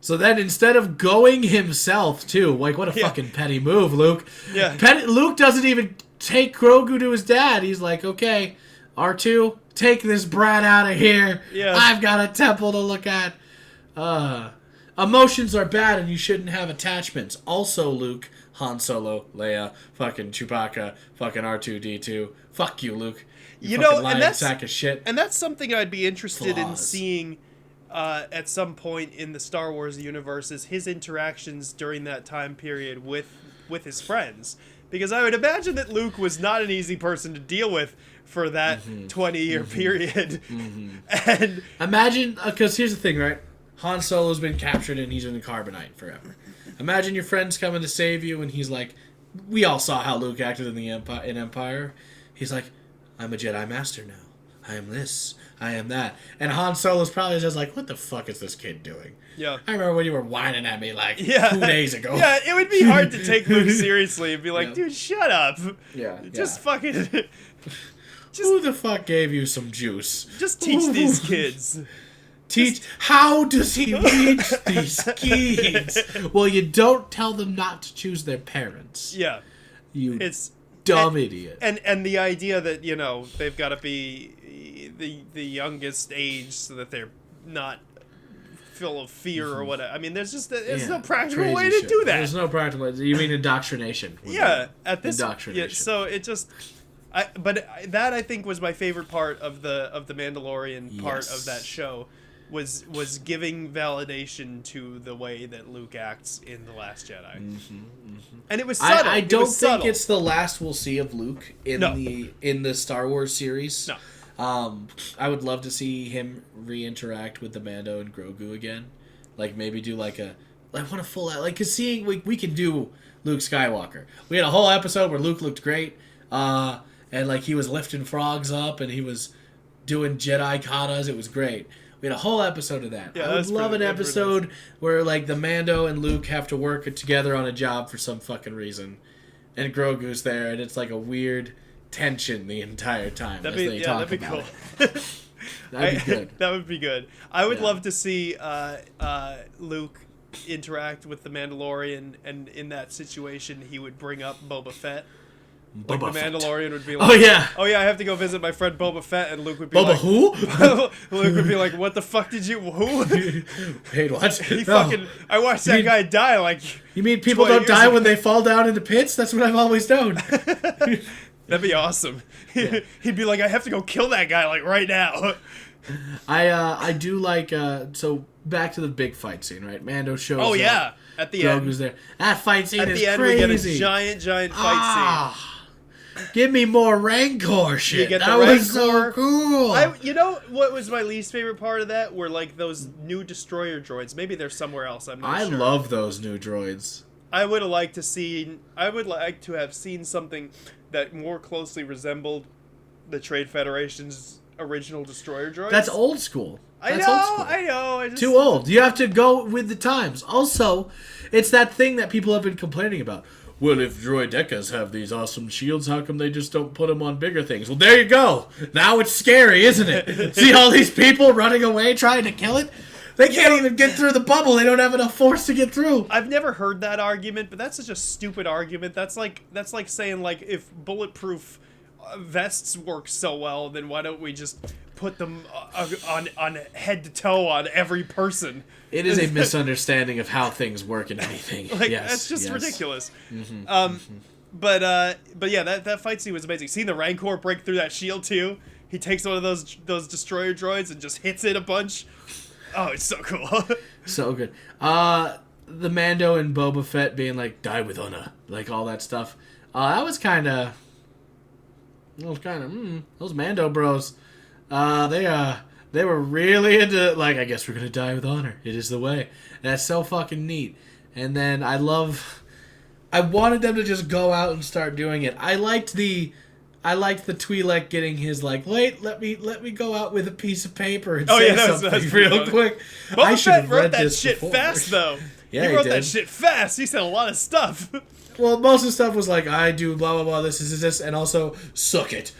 Speaker 2: So then, instead of going himself, too, what a fucking petty move, Luke.
Speaker 1: Yeah.
Speaker 2: Luke doesn't even take Grogu to his dad. He's like, okay, R2, take this brat out of here.
Speaker 1: Yeah.
Speaker 2: I've got a temple to look at. Emotions are bad and you shouldn't have attachments. Also, Luke, Han Solo, Leia, fucking Chewbacca, fucking R2-D2. Fuck you, Luke. You lying sack of shit.
Speaker 1: And that's something I'd be interested in seeing at some point in the Star Wars universe, is his interactions during that time period with his friends. Because I would imagine that Luke was not an easy person to deal with for that 20-year period. And
Speaker 2: imagine, because here's the thing, right? Han Solo's been captured and he's in carbonite forever. Imagine your friend's coming to save you and he's like, we all saw how Luke acted in Empire. he's like, I'm a Jedi Master now. I am this. I am that. And Han Solo's probably just like, what the fuck is this kid doing?
Speaker 1: Yeah.
Speaker 2: I remember when you were whining at me 2 days ago.
Speaker 1: Yeah, it would be hard to take Luke seriously and be like, dude, shut up.
Speaker 2: Yeah.
Speaker 1: Just fucking...
Speaker 2: Who the fuck gave you some juice?
Speaker 1: Just teach these kids.
Speaker 2: How does he reach these kids? Well, you don't tell them not to choose their parents.
Speaker 1: Yeah.
Speaker 2: It's dumb idiot.
Speaker 1: And the idea that, they've got to be the youngest age so that they're not full of fear or whatever. I mean, there's no practical way to do that.
Speaker 2: There's no practical way. You mean indoctrination?
Speaker 1: At this
Speaker 2: indoctrination.
Speaker 1: Yeah, so it just but that I think was my favorite part of the Mandalorian part of that show. Was giving validation to the way that Luke acts in The Last Jedi. And it was subtle.
Speaker 2: I don't think it's the last we'll see of Luke in the Star Wars series.
Speaker 1: No.
Speaker 2: I would love to see him re-interact with the Mando and Grogu again. Like, maybe do I want a full... because seeing... We can do Luke Skywalker. We had a whole episode where Luke looked great. And, he was lifting frogs up and he was doing Jedi katas. It was great. We had a whole episode of that.
Speaker 1: Yeah,
Speaker 2: I would love an episode where the Mando and Luke have to work together on a job for some fucking reason, and Grogu's there, and it's a weird tension the entire time as they talk
Speaker 1: that'd be
Speaker 2: about
Speaker 1: cool.
Speaker 2: it. That'd be good.
Speaker 1: That would be good. I would love to see Luke interact with the Mandalorian, and in that situation, he would bring up Boba Fett. The Mandalorian would be like, oh yeah, I have to go visit my friend Boba Fett, and Luke would be like,
Speaker 2: who?
Speaker 1: Luke would be like, what the fuck did you, who?
Speaker 2: Wait, what?
Speaker 1: I watched that guy die
Speaker 2: You mean people don't die when they fall down into pits? That's what I've always known.
Speaker 1: That'd be awesome. He'd be like, I have to go kill that guy right now.
Speaker 2: I do so back to the big fight scene, right? Mando shows up.
Speaker 1: Oh yeah, at the end.
Speaker 2: Grogu's there. That fight scene is crazy.
Speaker 1: At the end, we get a giant fight scene.
Speaker 2: Give me more Rancor shit.
Speaker 1: You get
Speaker 2: that
Speaker 1: the
Speaker 2: was
Speaker 1: Rancor.
Speaker 2: So cool.
Speaker 1: You know what was my least favorite part of that? Were those new destroyer droids. Maybe they're somewhere else. I'm not sure.
Speaker 2: I love those new droids.
Speaker 1: I would like to have seen something that more closely resembled the Trade Federation's original destroyer droids.
Speaker 2: That's old school.
Speaker 1: I know.
Speaker 2: Too old. You have to go with the times. Also, it's that thing that people have been complaining about. Well, if droidecas have these awesome shields, how come they just don't put them on bigger things? Well, there you go. Now it's scary, isn't it? See all these people running away trying to kill it? They can't even get through the bubble. They don't have enough force to get through.
Speaker 1: I've never heard that argument, but that's such a stupid argument. That's like saying if bulletproof vests work so well, then why don't we just put them on head to toe on every person?
Speaker 2: It is a misunderstanding of how things work in anything.
Speaker 1: That's just ridiculous. But yeah, that fight scene was amazing. Seeing the Rancor break through that shield too. He takes one of those destroyer droids and just hits it a bunch. Oh, it's so cool. So
Speaker 2: good. The Mando and Boba Fett being die with honor, all that stuff. That was kind of. Those Mando bros. They were really into, I guess we're going to die with honor. It is the way. And that's so fucking neat. And then I wanted them to just go out and start doing it. I liked the Twi'lek getting his, wait, let me go out with a piece of paper and say something real quick.
Speaker 1: Boba Fett wrote that shit fast, though.
Speaker 2: Yeah,
Speaker 1: he wrote that shit fast. He said a lot of stuff.
Speaker 2: Well, most of the stuff was I do blah, blah, blah, this, and also, suck it.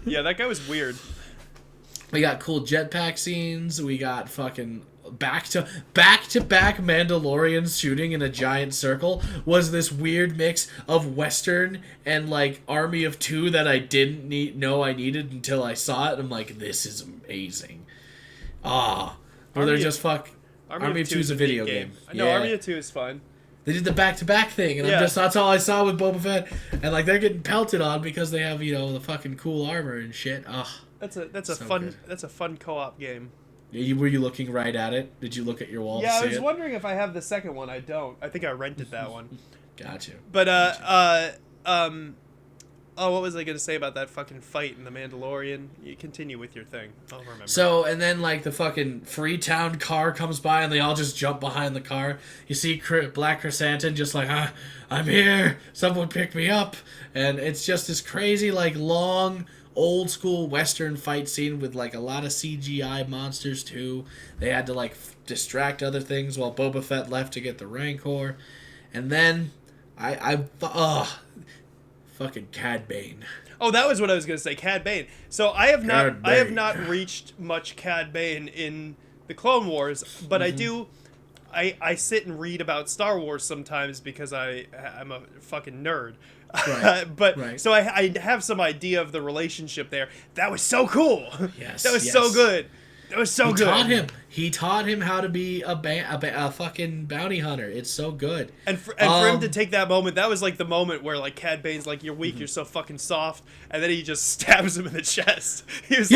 Speaker 1: Yeah, that guy was weird.
Speaker 2: We got cool jetpack scenes. We got fucking back to back Mandalorians shooting in a giant circle. Was this weird mix of Western and Army of Two that I didn't know I needed until I saw it. I'm this is amazing. Where they're just Army of Two is a video game.
Speaker 1: No, yeah. Army of Two is fun.
Speaker 2: They did the back-to-back thing, and that's all I saw with Boba Fett. And they're getting pelted on because they have the fucking cool armor and shit.
Speaker 1: That's a fun co-op game.
Speaker 2: Were you looking right at it? Did you look at your wall?
Speaker 1: Yeah,
Speaker 2: to see
Speaker 1: I was wondering if I have the second one. I don't. I think I rented that one.
Speaker 2: Gotcha.
Speaker 1: But Oh, what was I going to say about that fucking fight in The Mandalorian? You continue with your thing. I'll remember.
Speaker 2: So, and then, like, the fucking Freetown car comes by, and they all just jump behind the car. You see Black Chrysanthemum just like, I'm here. Someone pick me up. And it's just this crazy, like, long, old-school Western fight scene with, like, a lot of CGI monsters, too. They had to, like, distract other things while Boba Fett left to get the Rancor. And then, fucking Cad Bane.
Speaker 1: Oh, that was what I was going to say, Cad Bane. So I have not reached much Cad Bane in the Clone Wars, but I sit and read about Star Wars sometimes because I'm a fucking nerd. Right. So I have some idea of the relationship there. That was so cool.
Speaker 2: Yes.
Speaker 1: That was so good. That was so good.
Speaker 2: He taught him how to be a fucking bounty hunter. It's so good.
Speaker 1: And for him to take that moment, that was like the moment where like Cad Bane's like, "You're weak, you're so fucking soft," and then he just stabs him in the chest. Here's the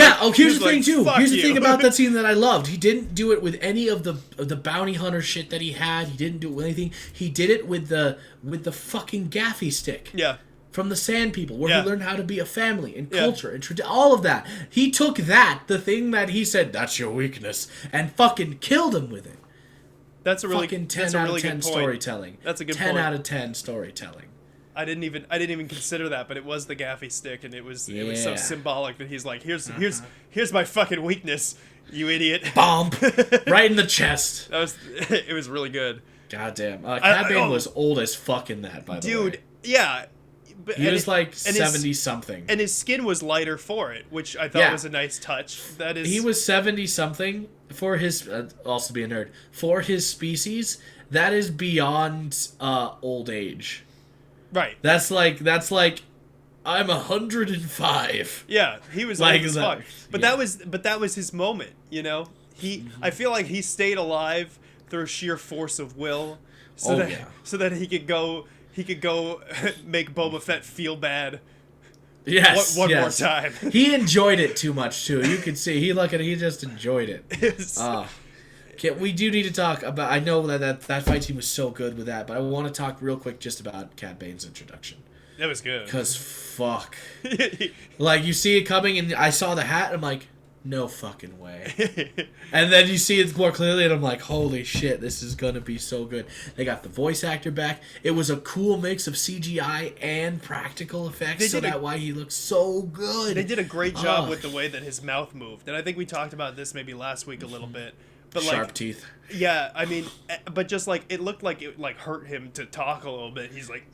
Speaker 1: thing too.
Speaker 2: Here's the thing about that scene that I loved. He didn't do it with any of the bounty hunter shit that he had. He didn't do it with anything. He did it with the fucking gaffy stick.
Speaker 1: Yeah.
Speaker 2: From the Sand People, where he learned how to be a family and culture and all of that. He took the thing that he said, that's your weakness, and fucking killed him with it.
Speaker 1: That's a really
Speaker 2: fucking 10 out of 10 storytelling.
Speaker 1: That's a good
Speaker 2: 10
Speaker 1: point.
Speaker 2: 10 out of 10 storytelling.
Speaker 1: I didn't even consider that, but it was the gaffy stick, and it was so symbolic that he's like, here's my fucking weakness, you idiot.
Speaker 2: Bomb right in the chest.
Speaker 1: It was really good.
Speaker 2: Goddamn. Cad Bane was old as fuck in that, by the way.
Speaker 1: Dude, yeah.
Speaker 2: He was like 70-something.
Speaker 1: And his skin was lighter for it, which I thought was a nice touch.
Speaker 2: He was 70-something for his... also be a nerd. For his species, that is beyond old age.
Speaker 1: Right.
Speaker 2: That's like I'm 105.
Speaker 1: Yeah, he was
Speaker 2: like
Speaker 1: old as fuck. But that was his moment, you know? I feel like he stayed alive through sheer force of will so that he could go make Boba Fett feel bad.
Speaker 2: Yes,
Speaker 1: one more time.
Speaker 2: He enjoyed it too much too. You could see he just enjoyed it. We do need to talk about. I know that fight scene was so good with that, but I want to talk real quick just about Cad Bane's introduction.
Speaker 1: That was good.
Speaker 2: Cause fuck, like you see it coming, and I saw the hat, and I'm like, no fucking way. And then you see it more clearly, and I'm like, holy shit, this is gonna be so good. They got the voice actor back. It was a cool mix of CGI and practical effects, why he looks so good.
Speaker 1: They did a great job with the way that his mouth moved, and I think we talked about this maybe last week a little bit. But
Speaker 2: sharp teeth.
Speaker 1: Yeah, I mean, but just like it looked like it like hurt him to talk a little bit. He's like,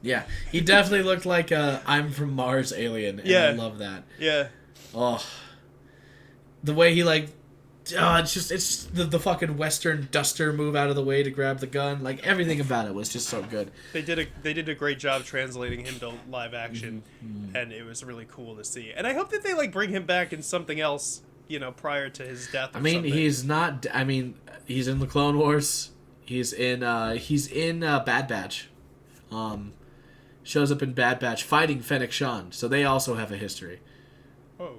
Speaker 2: yeah, he definitely looked like a I'm from Mars alien. And I love that.
Speaker 1: Yeah.
Speaker 2: Oh, the way he like, it's just the fucking Western duster move out of the way to grab the gun. Like everything about it was just so good.
Speaker 1: They did a great job translating him to live action, and it was really cool to see. And I hope that they like bring him back in something else, you know, prior to his death.
Speaker 2: He's not. I mean, he's in the Clone Wars. He's in Bad Batch. Shows up in Bad Batch fighting Fennec Shand, so they also have a history.
Speaker 1: Oh.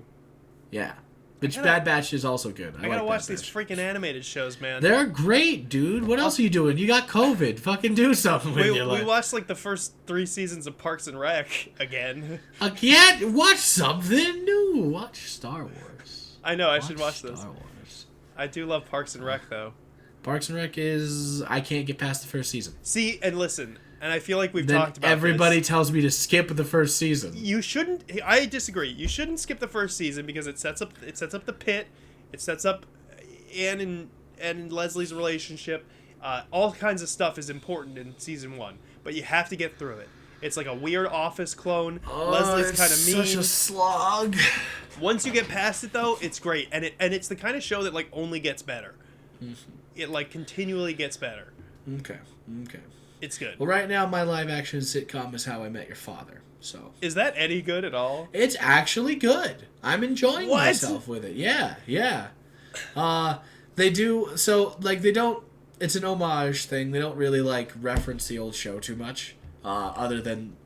Speaker 2: Yeah. But Bad Batch is also good.
Speaker 1: I gotta watch these freaking animated shows, man.
Speaker 2: They're great, dude. What else are you doing? You got COVID. Fucking do something with your life.
Speaker 1: We watched like the first 3 seasons of Parks and Rec again.
Speaker 2: Again? Watch something new. Watch Star Wars.
Speaker 1: I know, I should watch this.
Speaker 2: Star Wars.
Speaker 1: I do love Parks and Rec, though.
Speaker 2: Parks and Rec is... I can't get past the first season.
Speaker 1: See, and listen... And I feel like we've talked about
Speaker 2: everybody tells me to skip the first season.
Speaker 1: You shouldn't. I disagree. You shouldn't skip the first season because it sets up the pit. It sets up Anne and Leslie's relationship. All kinds of stuff is important in season 1, but you have to get through it. It's like a weird Office clone. Leslie's kind of mean.
Speaker 2: Such a slog.
Speaker 1: Once you get past it, though, it's great, and it's the kind of show that like only gets better. It like continually gets better.
Speaker 2: Okay.
Speaker 1: It's good.
Speaker 2: Well, right now, my live-action sitcom is How I Met Your Father. So
Speaker 1: is that any good at all?
Speaker 2: It's actually good. I'm enjoying myself with it. Yeah. They do so like they don't. It's an homage thing. They don't really like reference the old show too much, other than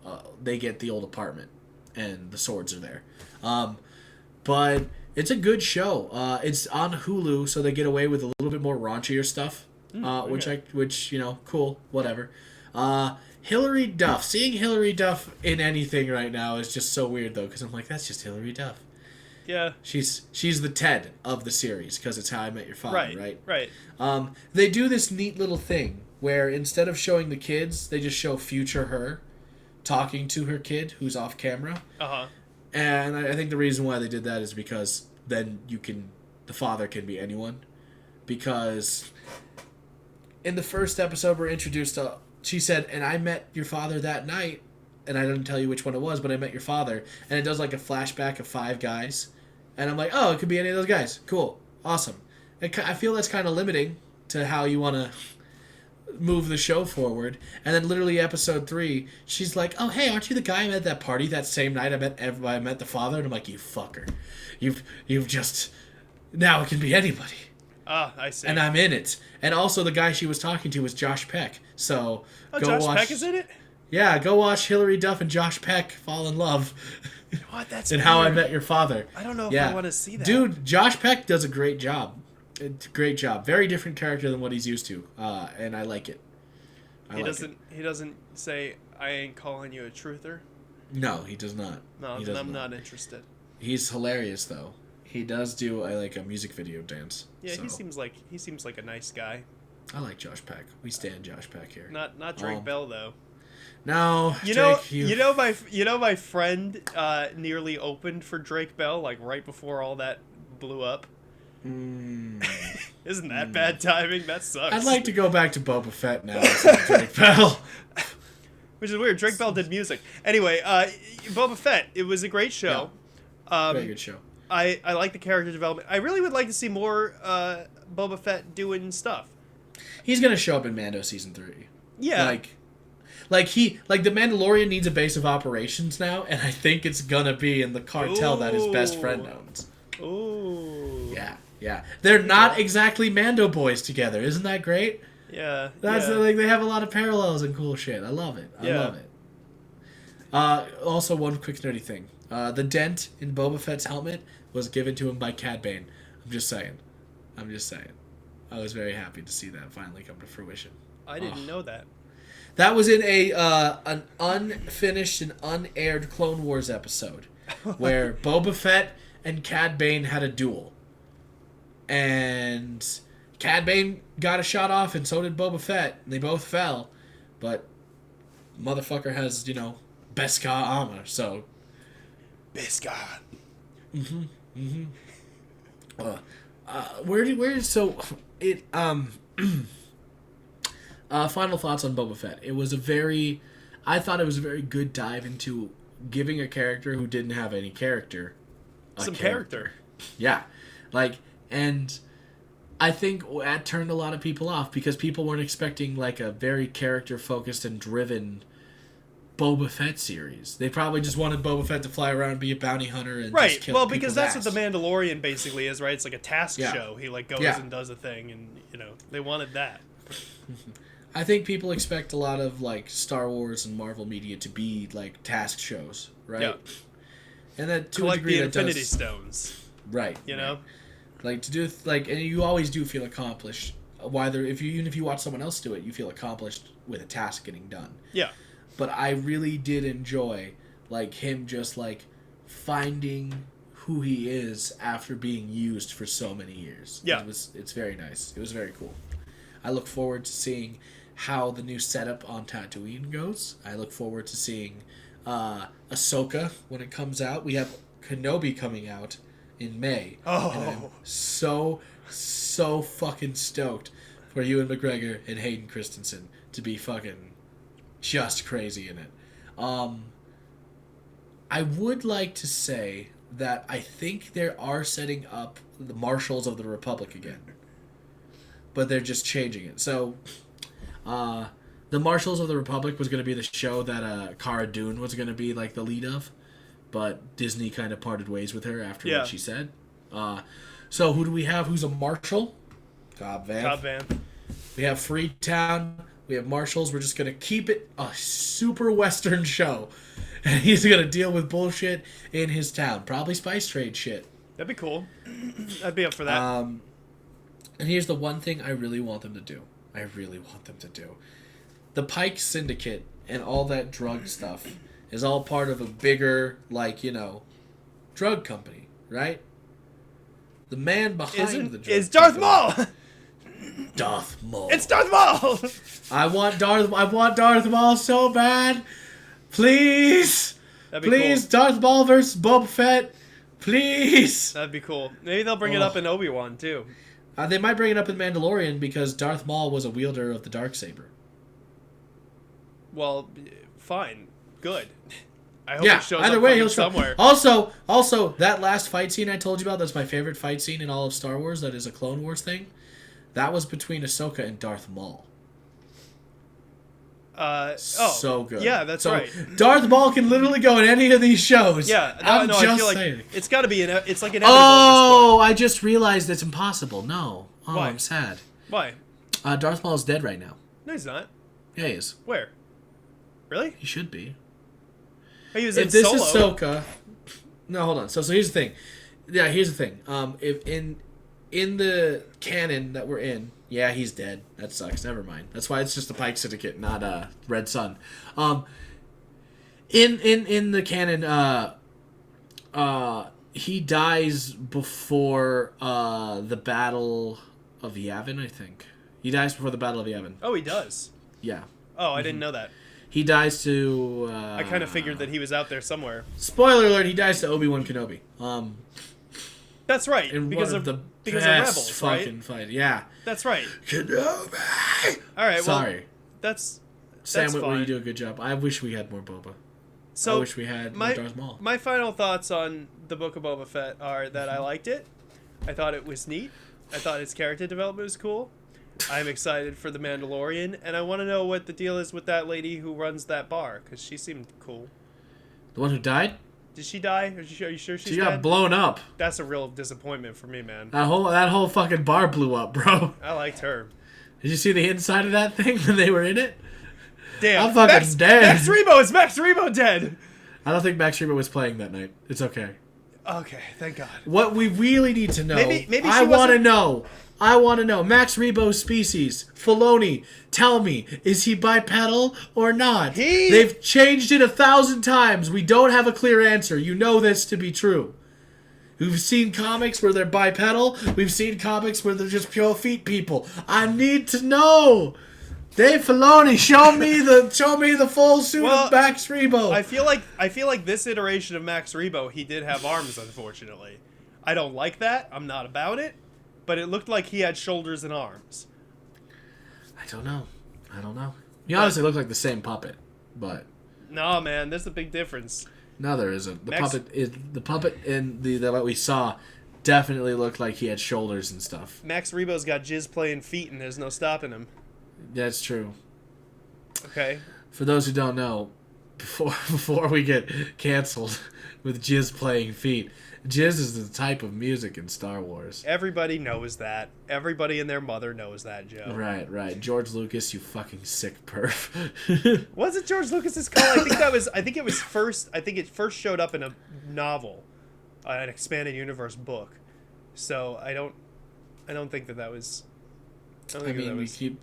Speaker 2: they get the old apartment and the swords are there. But it's a good show. It's on Hulu, so they get away with a little bit more raunchier stuff. Which you know, cool, whatever. Hilary Duff. Seeing Hilary Duff in anything right now is just so weird, though, because I'm like, that's just Hilary Duff.
Speaker 1: Yeah.
Speaker 2: She's the Ted of the series, because it's How I Met Your Father, right?
Speaker 1: Right.
Speaker 2: They do this neat little thing where instead of showing the kids, they just show future her talking to her kid who's off camera.
Speaker 1: Uh-huh.
Speaker 2: And I think the reason why they did that is because then the father can be anyone. Because in the first episode we're introduced to, she said, and I met your father that night, and I didn't tell you which one it was, but I met your father. And it does like a flashback of 5 guys. And I'm like, oh, it could be any of those guys. Cool. Awesome. I feel that's kind of limiting to how you want to move the show forward. And then literally episode 3, she's like, oh, hey, aren't you the guy I met at that party that same night I met the father? And I'm like, you fucker. You've just... Now it can be anybody.
Speaker 1: Ah, I see.
Speaker 2: And I'm in it. And also the guy she was talking to was Josh Peck. So
Speaker 1: Josh Peck is in it?
Speaker 2: Yeah, go watch Hilary Duff and Josh Peck fall in love.
Speaker 1: What? That's
Speaker 2: and
Speaker 1: weird.
Speaker 2: How I Met Your Father.
Speaker 1: I don't know if I want to see that.
Speaker 2: Dude, Josh Peck does a great job. Great job. Very different character than what he's used to. And I like it.
Speaker 1: He doesn't say, I ain't calling you a truther?
Speaker 2: No, he does not.
Speaker 1: No, then I'm not interested.
Speaker 2: He's hilarious, though. He does do a music video dance.
Speaker 1: Yeah,
Speaker 2: so.
Speaker 1: he seems like a nice guy.
Speaker 2: I like Josh Peck. We stand Josh Peck here.
Speaker 1: Not Drake Bell though.
Speaker 2: No,
Speaker 1: you know my friend nearly opened for Drake Bell like right before all that blew up. Isn't that bad timing? That sucks.
Speaker 2: I'd like to go back to Boba Fett now. Drake Bell.
Speaker 1: Which is weird. Drake Bell did music. Anyway, Boba Fett. It was a great show.
Speaker 2: Yeah. Very good show.
Speaker 1: I like the character development. I really would like to see more Boba Fett doing stuff.
Speaker 2: He's gonna show up in Mando season 3.
Speaker 1: Yeah.
Speaker 2: Like the Mandalorian needs a base of operations now, and I think it's gonna be in the cartel that his best friend owns.
Speaker 1: Ooh.
Speaker 2: Yeah. They're not exactly Mando boys together. Isn't that great?
Speaker 1: Yeah.
Speaker 2: They have a lot of parallels and cool shit. I love it. I love it. Also, one quick nerdy thing. The dent in Boba Fett's helmet was given to him by Cad Bane. I'm just saying. I was very happy to see that finally come to fruition.
Speaker 1: I didn't know that.
Speaker 2: That was in an unfinished and unaired Clone Wars episode where Boba Fett and Cad Bane had a duel. And Cad Bane got a shot off, and so did Boba Fett. And they both fell. But motherfucker has, Beskar armor, so...
Speaker 1: Beskar.
Speaker 2: Final thoughts on Boba Fett. I thought it was a very good dive into giving a character who didn't have any character
Speaker 1: some character.
Speaker 2: Yeah. And I think that turned a lot of people off because people weren't expecting a very character-focused and driven Boba Fett series. They probably just wanted Boba Fett to fly around and be a bounty hunter and just kill
Speaker 1: well, because that's
Speaker 2: ass.
Speaker 1: what the Mandalorian basically is, right? It's like a task show. He goes and does a thing, and they wanted that.
Speaker 2: I think people expect a lot of Star Wars and Marvel media to be task shows, right? Yeah. And that to
Speaker 1: collect
Speaker 2: a degree
Speaker 1: the Infinity Stones,
Speaker 2: right? To do and you always do feel accomplished. Even if you watch someone else do it, you feel accomplished with a task getting done. Yeah. But I really did enjoy him just finding who he is after being used for so many years. Yeah. It's very nice. It was very cool. I look forward to seeing how the new setup on Tatooine goes. I look forward to seeing Ahsoka when it comes out. We have Kenobi coming out in May. Oh. And I'm so fucking stoked for Ewan McGregor and Hayden Christensen to be fucking just crazy in it. I would like to say that I think they are setting up the Marshals of the Republic again. But they're just changing it. So, the Marshals of the Republic was going to be the show that Cara Dune was going to be the lead of. But Disney kind of parted ways with her after what she said. So who do we have who's a Marshal? Cobb Vanth. We have Freetown. We have Marshals. We're just going to keep it a super Western show. And he's going to deal with bullshit in his town. Probably spice trade shit.
Speaker 1: That'd be cool. I'd be up for that.
Speaker 2: And here's the one thing I really want them to do. The Pike Syndicate and all that drug stuff is all part of a bigger, like, drug company, right? The man behind the drug
Speaker 1: is Darth Maul.
Speaker 2: Darth Maul.
Speaker 1: It's Darth Maul.
Speaker 2: I want Darth Maul so bad. Please. Please, cool. Darth Maul versus Boba Fett. Please.
Speaker 1: That'd be cool. Maybe they'll bring it up in Obi-Wan, too.
Speaker 2: They might bring it up in Mandalorian because Darth Maul was a wielder of the Darksaber.
Speaker 1: Well, fine. Good. I hope it shows
Speaker 2: either
Speaker 1: up
Speaker 2: way, he'll
Speaker 1: somewhere.
Speaker 2: Also, that last fight scene I told you about, that's my favorite fight scene in all of Star Wars, that is a Clone Wars thing. That was between Ahsoka and Darth Maul. So good.
Speaker 1: Yeah, that's right.
Speaker 2: Darth Maul can literally go in any of these shows.
Speaker 1: Yeah, I feel like it's got to be it's like inevitable.
Speaker 2: Oh, I just realized it's impossible. No. Oh,
Speaker 1: Why?
Speaker 2: I'm sad.
Speaker 1: Why?
Speaker 2: Darth Maul's dead right now.
Speaker 1: No, he's not.
Speaker 2: Yeah, he is.
Speaker 1: Where? Really?
Speaker 2: He should be.
Speaker 1: He was
Speaker 2: if
Speaker 1: in
Speaker 2: this
Speaker 1: Solo.
Speaker 2: is Ahsoka... No, hold on. So here's the thing. Yeah, here's the thing. If in the canon that we're in, yeah, he's dead. That sucks. Never mind. That's why it's just the Pike Syndicate, not Red Sun. In the canon, he dies before the Battle of Yavin, I think. He dies before the Battle of Yavin.
Speaker 1: Oh, he does?
Speaker 2: Yeah.
Speaker 1: Oh, I didn't know that.
Speaker 2: He dies to...
Speaker 1: I kind of figured that he was out there somewhere.
Speaker 2: Spoiler alert, he dies to Obi-Wan Kenobi.
Speaker 1: That's right.
Speaker 2: Because of
Speaker 1: Rebels,
Speaker 2: fucking
Speaker 1: right?
Speaker 2: fight. Yeah.
Speaker 1: That's right.
Speaker 2: Kenobi!
Speaker 1: Alright,
Speaker 2: Sorry.
Speaker 1: Well, that's
Speaker 2: Sam Witwer,
Speaker 1: fine.
Speaker 2: you do a good job. I wish we had more Boba.
Speaker 1: So
Speaker 2: I wish we had more Darth Maul.
Speaker 1: My final thoughts on the Book of Boba Fett are that I liked it. I thought it was neat. I thought its character development was cool. I'm excited for The Mandalorian, and I want to know what the deal is with that lady who runs that bar, because she seemed cool.
Speaker 2: The one who died?
Speaker 1: Did she die? Are you sure she's
Speaker 2: She
Speaker 1: dead?
Speaker 2: got blown up.
Speaker 1: That's a real disappointment for me, man.
Speaker 2: That whole fucking bar blew up, bro.
Speaker 1: I liked her.
Speaker 2: Did you see the inside of that thing when they were in it?
Speaker 1: Damn.
Speaker 2: I'm fucking dead.
Speaker 1: Max Rebo! Is Max Rebo dead?
Speaker 2: I don't think Max Rebo was playing that night. It's okay.
Speaker 1: Okay, thank God.
Speaker 2: What we really need to know...
Speaker 1: Maybe
Speaker 2: I want to know... Max Rebo's species. Filoni, tell me, is he bipedal or not? They've changed it 1,000 times. We don't have a clear answer. You know this to be true. We've seen comics where they're bipedal. We've seen comics where they're just pure feet people. I need to know. Dave Filoni, show me the full suit of Max Rebo.
Speaker 1: I feel like this iteration of Max Rebo, he did have arms, unfortunately. I don't like that. I'm not about it. But it looked like he had shoulders and arms.
Speaker 2: I don't know. He honestly looked like the same puppet, but...
Speaker 1: No, man, there's a big difference.
Speaker 2: No, there isn't. The puppet in the what we saw definitely looked like he had shoulders and stuff.
Speaker 1: Max Rebo's got jizz playing feet, and there's no stopping him.
Speaker 2: That's true.
Speaker 1: Okay.
Speaker 2: For those who don't know, before we get canceled with jizz playing feet... Jizz is the type of music in Star Wars.
Speaker 1: Everybody knows that. Everybody and their mother knows that, Joe.
Speaker 2: Right. George Lucas, you fucking sick perf.
Speaker 1: Was it George Lucas's call? I think it first showed up in a novel, an expanded universe book. So I don't think that was.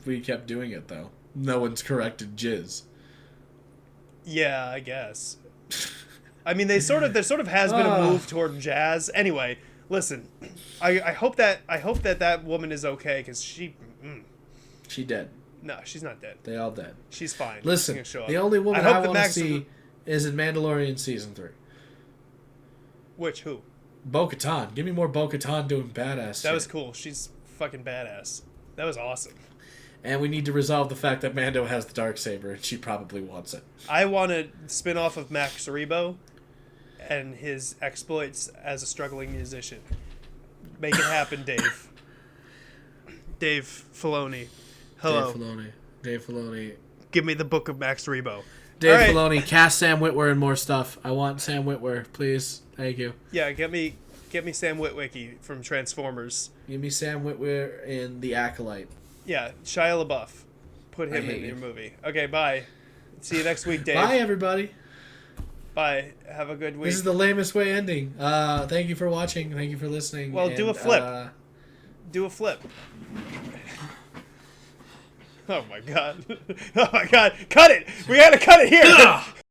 Speaker 2: We kept doing it though. No one's corrected Jizz.
Speaker 1: Yeah, I guess. I mean, there sort of has been a move toward jazz. Anyway, listen, I hope that woman is okay, because she
Speaker 2: dead.
Speaker 1: No, she's not dead.
Speaker 2: They all dead.
Speaker 1: She's fine.
Speaker 2: Listen, the only woman I want to see is in Mandalorian Season 3.
Speaker 1: Who?
Speaker 2: Bo-Katan. Give me more Bo-Katan doing badass shit.
Speaker 1: That was cool. She's fucking badass. That was awesome.
Speaker 2: And we need to resolve the fact that Mando has the Darksaber, and she probably wants it.
Speaker 1: I want a spin-off of Max Rebo and his exploits as a struggling musician. Make it happen, Dave. Dave Filoni. Hello.
Speaker 2: Dave Filoni.
Speaker 1: Give me the book of Max Rebo.
Speaker 2: Dave Filoni, cast Sam Witwer and more stuff. I want Sam Witwer, please. Thank you.
Speaker 1: Yeah, get me Sam Witwicky from Transformers.
Speaker 2: Give me Sam Witwer in The Acolyte.
Speaker 1: Yeah, Shia LaBeouf. Put him in your movie. Okay, bye. See you next week, Dave.
Speaker 2: Bye, everybody.
Speaker 1: Bye. Have a good week.
Speaker 2: This is the lamest way ending. Thank you for watching. Thank you for listening.
Speaker 1: Well, do a flip. Do a flip. Oh my god. Oh my god. Cut it! We gotta cut it here!